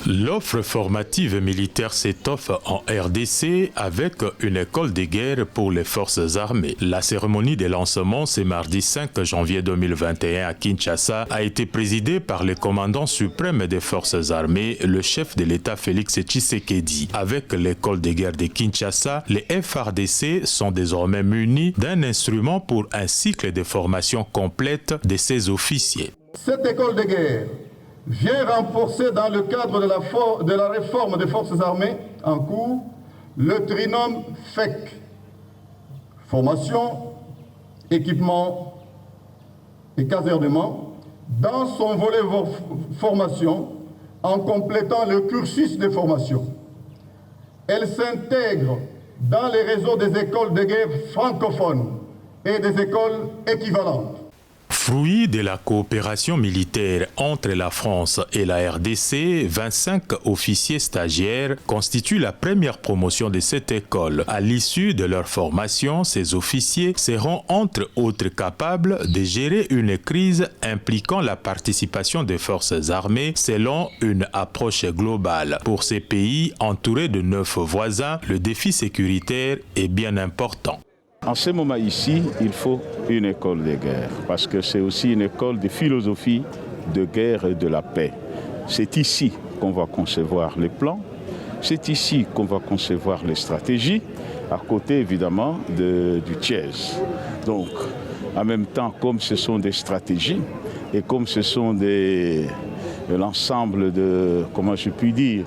L'offre formative militaire s'étoffe en RDC avec une école de guerre pour les forces armées. La cérémonie de lancement ce mardi 5 janvier 2021 à Kinshasa a été présidée par le commandant suprême des forces armées, le chef de l'État Félix Tshisekedi. Avec l'école de guerre de Kinshasa, les FARDC sont désormais munis d'un instrument pour un cycle de formation complète de ses officiers. Cette école de guerre vient renforcer dans le cadre de la réforme des forces armées en cours le trinôme FEC, formation, équipement et casernement, dans son volet formation en complétant le cursus de formation. Elle s'intègre dans les réseaux des écoles de guerre francophones et des écoles équivalentes. Fruit de la coopération militaire entre la France et la RDC, 25 officiers stagiaires constituent la première promotion de cette école. À l'issue de leur formation, ces officiers seront entre autres capables de gérer une crise impliquant la participation des forces armées selon une approche globale. Pour ces pays entourés de 9 voisins, le défi sécuritaire est bien important. En ce moment ici, il faut une école de guerre, parce que c'est aussi une école de philosophie de guerre et de la paix. C'est ici qu'on va concevoir les plans, c'est ici qu'on va concevoir les stratégies, à côté évidemment du TIES. Donc, en même temps, comme ce sont des stratégies et comme ce sont l'ensemble de, comment je puis dire,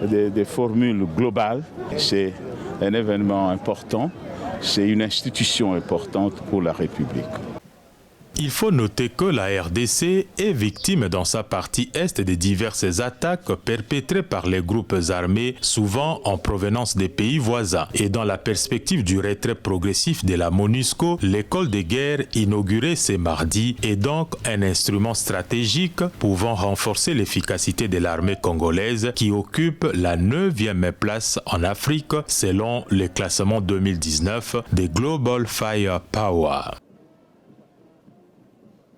des formules globales, c'est un événement important. C'est une institution importante pour la République. Il faut noter que la RDC est victime dans sa partie est de diverses attaques perpétrées par les groupes armés, souvent en provenance des pays voisins. Et dans la perspective du retrait progressif de la MONUSCO, l'école de guerre inaugurée ce mardi est donc un instrument stratégique pouvant renforcer l'efficacité de l'armée congolaise qui occupe la 9e place en Afrique selon le classement 2019 de Global Firepower.